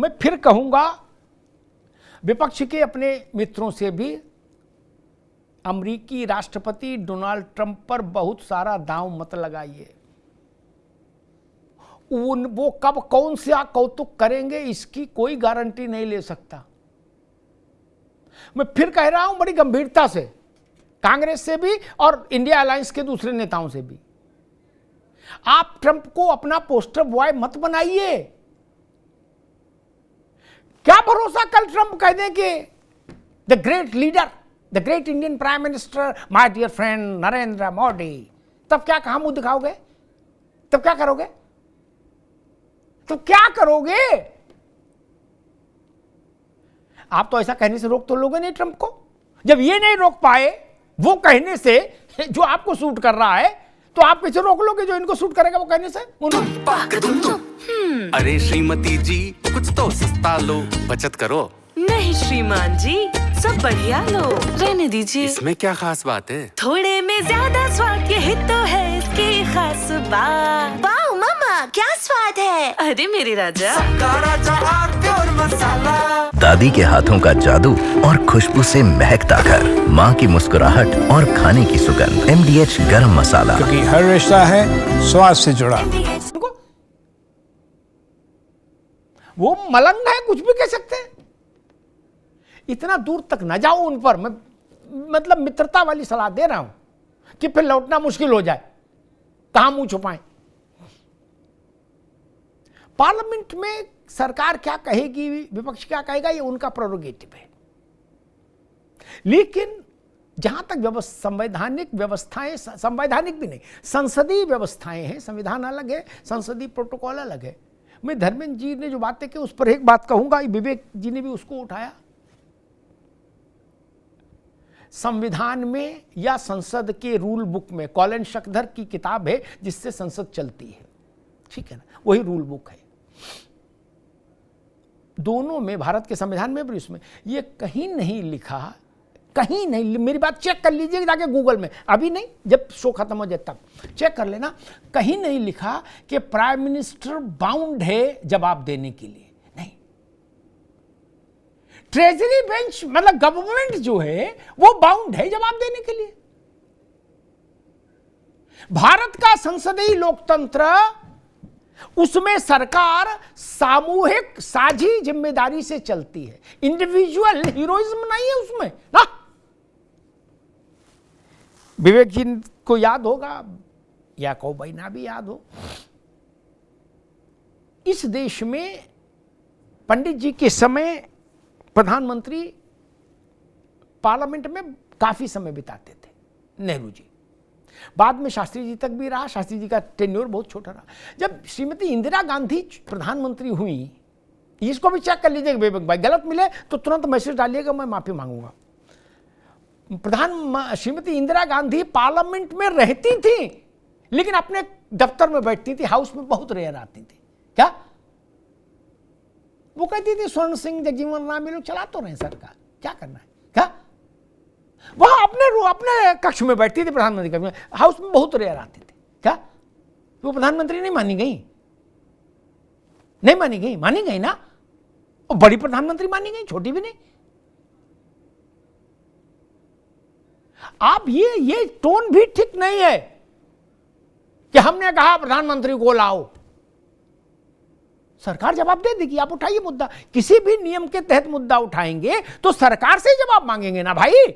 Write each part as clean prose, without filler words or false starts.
मैं फिर कहूंगा विपक्ष के अपने मित्रों से भी, अमेरिकी राष्ट्रपति डोनाल्ड ट्रंप पर बहुत सारा दांव मत लगाइए। वो कब कौन सा कौतुक करेंगे इसकी कोई गारंटी नहीं ले सकता। मैं फिर कह रहा हूं बड़ी गंभीरता से, कांग्रेस से भी और इंडिया अलायंस के दूसरे नेताओं से भी, आप ट्रंप को अपना पोस्टर बॉय मत बनाइए। क्या भरोसा कल ट्रंप कह दें कि the great leader, the great Indian prime minister my dear friend Narendra Modi, तब क्या कहां मुंह दिखाओगे? तब क्या करोगे? तो क्या करोगे? आप तो ऐसा कहने से रोक तो लोगे नहीं ट्रंप को। जब ये नहीं रोक पाए वो कहने से जो आपको सूट कर रहा है, तो आप कैसे रोक लोगे जो इनको सूट करेगा वो कहने से? अरे श्रीमती जी कुछ तो सस्ता लो, बचत करो। नहीं श्रीमान जी, सब बढ़िया लो, रहने दीजिए। इसमें क्या खास बात है? थोड़े में ज्यादा स्वाद, यही तो है इसकी खास बात। वाओ मामा, क्या स्वाद है। अरे मेरे राजा, दादी के हाथों का जादू और खुशबू से महकता घर, माँ की मुस्कुराहट और खाने की सुगंध। MDH गरम मसाला, क्योंकि हर रिश्ता है स्वाद से जुड़ा। वो मलंग है, कुछ भी कह सकते हैं। इतना दूर तक न जाओ उन पर। मैं मतलब मित्रता वाली सलाह दे रहा हूं कि फिर लौटना मुश्किल हो जाए, कहां मुंह छुपाएं। पार्लियामेंट में सरकार क्या कहेगी, विपक्ष क्या कहेगा, ये उनका प्रोरोगेटिव है। लेकिन जहां तक संवैधानिक व्यवस्थाएं, संवैधानिक भी नहीं, संसदीय व्यवस्थाएं हैं, संविधान अलग है, संसदीय प्रोटोकॉल अलग है। मैं धर्मेंद्र जी ने जो बातें की उस पर एक बात कहूंगा, विवेक जी ने भी उसको उठाया। संविधान में या संसद के रूल बुक में, कॉलन शकधर की किताब है जिससे संसद चलती है, ठीक है ना, वही रूल बुक है। दोनों में, भारत के संविधान में भी उसमें, ये कहीं नहीं लिखा, कहीं नहीं, मेरी बात चेक कर लीजिए जाके गूगल में, अभी नहीं, जब शो खत्म हो जाए तब चेक कर लेना, कहीं नहीं लिखा कि प्राइम मिनिस्टर बाउंड है जवाब देने के लिए। नहीं, ट्रेजरी बेंच मतलब गवर्नमेंट जो है वो बाउंड है जवाब देने के लिए। भारत का संसदीय लोकतंत्र, उसमें सरकार सामूहिक साझी जिम्मेदारी से चलती है, इंडिविजुअल हीरोइज्म नहीं है उसमें ना। विवेक जी को याद होगा, या को भाई ना भी याद हो, इस देश में पंडित जी के समय प्रधानमंत्री पार्लियामेंट में काफी समय बिताते थे, नेहरू जी। बाद में शास्त्री जी तक भी रहा, शास्त्री जी का टेन्योर बहुत छोटा रहा। जब श्रीमती इंदिरा गांधी प्रधानमंत्री हुई, इसको भी चेक कर लीजिएगा विवेक भाई, गलत मिले तो तुरंत मैसेज डालिएगा, मैं माफी मांगूंगा। श्रीमती इंदिरा गांधी पार्लियामेंट में रहती थी, लेकिन अपने दफ्तर में बैठती थी, हाउस में बहुत रेयर आती थी। क्या वो कहती थी, स्वर्ण सिंह, जगजीवन राम, ये लोग चला तो रहे सरकार, क्या करना है, क्या वहां अपने कक्ष में बैठती थी, प्रधानमंत्री कक्ष में, हाउस में बहुत रेयर आती थी। क्या वो प्रधानमंत्री नहीं मानी गई? नहीं मानी गई, मानी गई ना, और बड़ी प्रधानमंत्री मानी गई, छोटी भी नहीं। आप ये टोन भी ठीक नहीं है कि हमने कहा प्रधानमंत्री को लाओ, सरकार जवाब दे देगी। आप उठाइए मुद्दा, किसी भी नियम के तहत मुद्दा उठाएंगे तो सरकार से जवाब मांगेंगे ना भाई।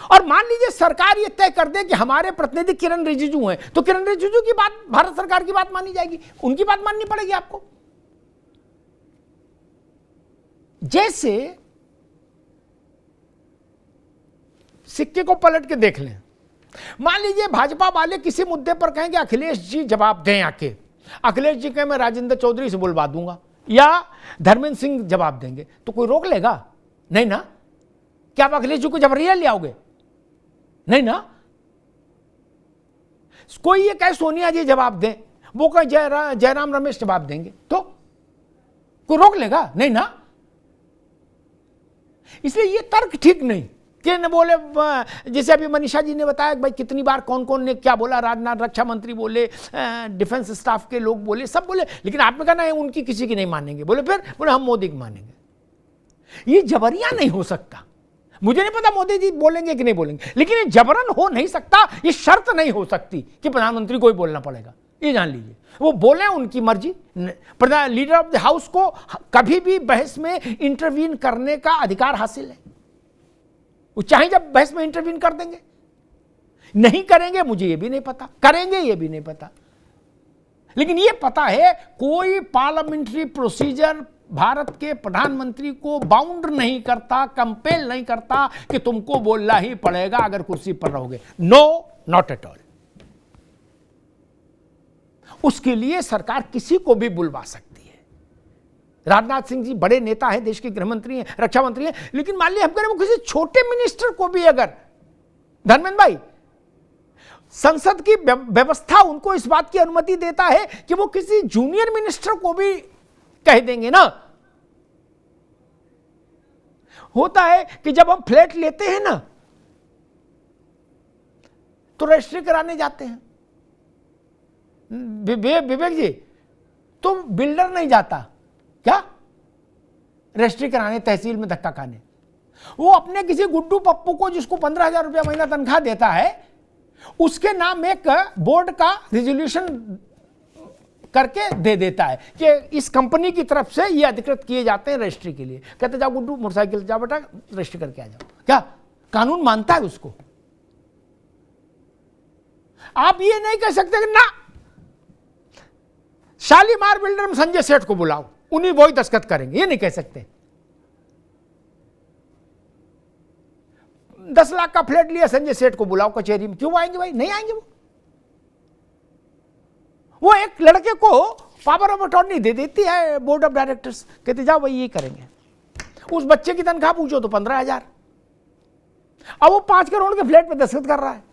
और मान लीजिए सरकार ये तय कर दे कि हमारे प्रतिनिधि किरण रिजिजू हैं, तो किरण रिजिजू की बात, भारत सरकार की बात मानी जाएगी, उनकी बात माननी पड़ेगी आपको। जैसे सिक्के को पलट के देख लें, मान लीजिए भाजपा वाले किसी मुद्दे पर कहेंगे अखिलेश जी जवाब दें आके, अखिलेश जी कहें मैं राजेंद्र चौधरी से बुलवा दूंगा, या धर्मेंद्र सिंह जवाब देंगे, तो कोई रोक लेगा? नहीं ना। क्या आप अखिलेश जी को जबरिया ले आओगे? नहीं ना। कोई ये कहे सोनिया जी जवाब दें, वो कहे जयराम रमेश जवाब देंगे, तो कोई रोक लेगा? नहीं ना। इसलिए ये तर्क ठीक नहीं कि न बोले, जैसे अभी मनीषा जी ने बताया भाई कितनी बार कौन कौन ने क्या बोला, राजनाथ रक्षा मंत्री बोले, डिफेंस स्टाफ के लोग बोले, सब बोले, लेकिन आपने कहा ना उनकी किसी की नहीं मानेंगे। बोले फिर बोले हम मोदी की मानेंगे। ये जबरिया नहीं हो सकता। मुझे नहीं पता मोदी जी बोलेंगे कि नहीं बोलेंगे, लेकिन ये जबरन हो नहीं सकता, ये शर्त नहीं हो सकती कि प्रधानमंत्री को ही बोलना पड़ेगा। ये जान लीजिए, वो बोले उनकी मर्जी। प्रधान लीडर ऑफ द हाउस को कभी भी बहस में इंटरवीन करने का अधिकार हासिल है। वो चाहे जब बहस में इंटरवीन कर देंगे, नहीं करेंगे मुझे ये भी नहीं पता, करेंगे ये भी नहीं पता, लेकिन ये पता है कोई पार्लियामेंट्री प्रोसीजर भारत के प्रधानमंत्री को बाउंड नहीं करता, कंपेल नहीं करता कि तुमको बोलना ही पड़ेगा अगर कुर्सी पर रहोगे। No, not at all. उसके लिए सरकार किसी को भी बुलवा सकती है। राजनाथ सिंह जी बड़े नेता हैं, देश के गृह मंत्री हैं, रक्षा मंत्री हैं, लेकिन मान लीजिए हम करें वो किसी छोटे मिनिस्टर को भी अगर, धर्मेंद्र भाई, संसद की व्यवस्था उनको इस बात की अनुमति देता है कि वो किसी जूनियर मिनिस्टर को भी कह देंगे ना। होता है कि जब हम फ्लैट लेते हैं ना तो रजिस्ट्री कराने जाते हैं, विवेक जी, तो बिल्डर नहीं जाता क्या रजिस्ट्री कराने तहसील में धक्का खाने। वो अपने किसी गुड्डू पप्पू को जिसको 15,000 रुपया महीना तनख्वाह देता है, उसके नाम एक बोर्ड का रिजोल्यूशन करके दे देता है कि इस कंपनी की तरफ से ये अधिकृत किए जाते हैं रजिस्ट्री के लिए। कहते जाओ गुड्डू मोटरसाइकिल जाओ बेटा रजिस्ट्री करके आ जाओ। क्या कानून मानता है उसको? आप ये नहीं कह सकते कि ना शालीमार बिल्डर में संजय सेठ को बुलाओ, उन्हीं वही दस्तखत करेंगे, ये नहीं कह सकते। 10 लाख का फ्लैट लिया, संजय सेठ को बुलाओ कचहरी में, क्यों आएंगे भाई? नहीं आएंगे। वो एक लड़के को पावर ऑफ अटॉर्नी दे देती है बोर्ड ऑफ डायरेक्टर्स, कहते जाओ भाई ये करेंगे। उस बच्चे की तनख्वाह पूछो तो 15,000। अब वो 5 करोड़ के फ्लैट पे दस्तखत कर रहा है।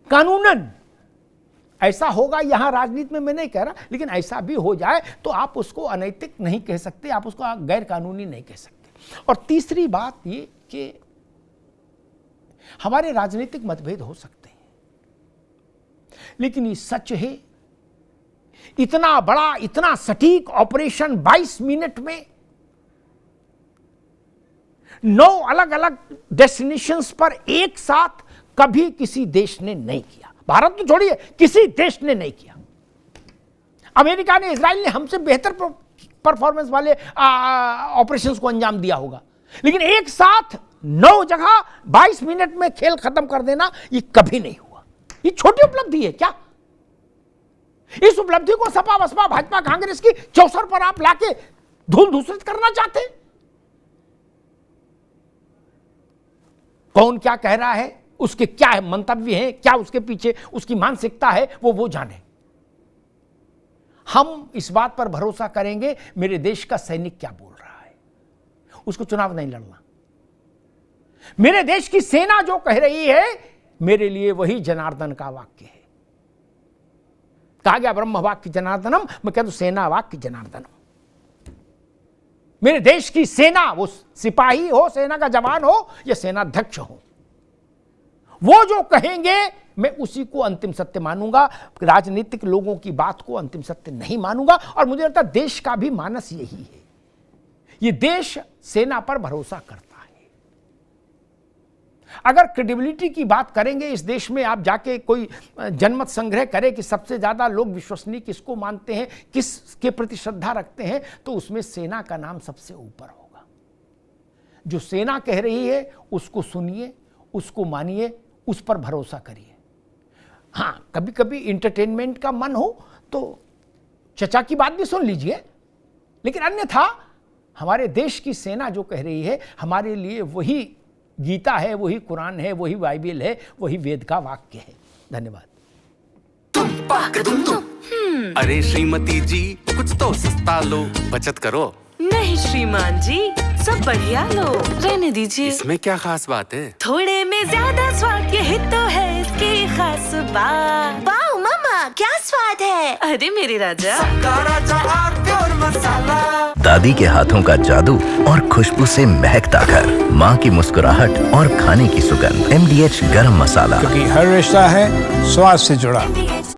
कानूनन ऐसा होगा, यहां राजनीति में मैं नहीं कह रहा, लेकिन ऐसा भी हो जाए तो आप उसको अनैतिक नहीं कह सकते, आप उसको गैर कानूनी नहीं कह सकते। और तीसरी बात ये कि हमारे राजनीतिक मतभेद हो सकते हैं, लेकिन ये सच है, इतना बड़ा, इतना सटीक ऑपरेशन 22 मिनट में 9 अलग अलग डेस्टिनेशंस पर एक साथ कभी किसी देश ने नहीं किया। भारत तो छोड़िए, किसी देश ने नहीं किया। अमेरिका ने, इजराइल ने हमसे बेहतर परफॉर्मेंस वाले ऑपरेशंस को अंजाम दिया होगा, लेकिन एक साथ 9 जगह 22 मिनट में खेल खत्म कर देना ये कभी नहीं हुआ। ये छोटी उपलब्धि है क्या? इस उपलब्धि को सपा बसपा भाजपा कांग्रेस की चौसर पर आप लाके धूल धूसरित करना चाहते हैं? कौन क्या कह रहा है, उसके क्या मंतव्य हैं, क्या उसके पीछे उसकी मानसिकता है, वो जाने। हम इस बात पर भरोसा करेंगे मेरे देश का सैनिक क्या बोल रहा है, उसको चुनाव नहीं लड़ना। मेरे देश की सेना जो कह रही है, मेरे लिए वही जनार्दन का वाक्य है। कहा गया ब्रह्म वाक्य जनार्दनम, मैं कहता हूं सेना वाक्य जनार्दनम। मेरे देश की सेना, वो सिपाही हो, सेना का जवान हो या सेनाध्यक्ष हो, वो जो कहेंगे मैं उसी को अंतिम सत्य मानूंगा। राजनीतिक लोगों की बात को अंतिम सत्य नहीं मानूंगा। और मुझे लगता है देश का भी मानस यही है। ये देश सेना पर भरोसा करता है। अगर क्रेडिबिलिटी की बात करेंगे इस देश में, आप जाके कोई जनमत संग्रह करें कि सबसे ज्यादा लोग विश्वसनीय किसको मानते हैं, किसके प्रति श्रद्धा रखते हैं, तो उसमें सेना का नाम सबसे ऊपर होगा। जो सेना कह रही है उसको सुनिए, उसको मानिए, उस पर भरोसा करिए। हाँ, कभी कभी इंटरटेनमेंट का मन हो तो चचा की बात भी सुन लीजिए, लेकिन अन्यथा हमारे देश की सेना जो कह रही है, हमारे लिए वही गीता है, वही कुरान है, वही बाइबल है, वही वेद का वाक्य है। धन्यवाद। अरे श्रीमती जी, कुछ तो सस्ता लो, बचत करो। नहीं श्रीमान जी, सब बढ़िया लो, रहने दीजिए। इसमें क्या खास बात है? थोड़े में ज्यादा स्वाद, यही तो है इसकी खास बात। वाह मम्मा, क्या स्वाद है? अरे मेरे राजा, दादी के हाथों का जादू और खुशबू से महकता घर, माँ की मुस्कुराहट और खाने की सुगंध। MDH गरम मसाला। क्योंकि हर रिश्ता है स्वाद से जुड़ा।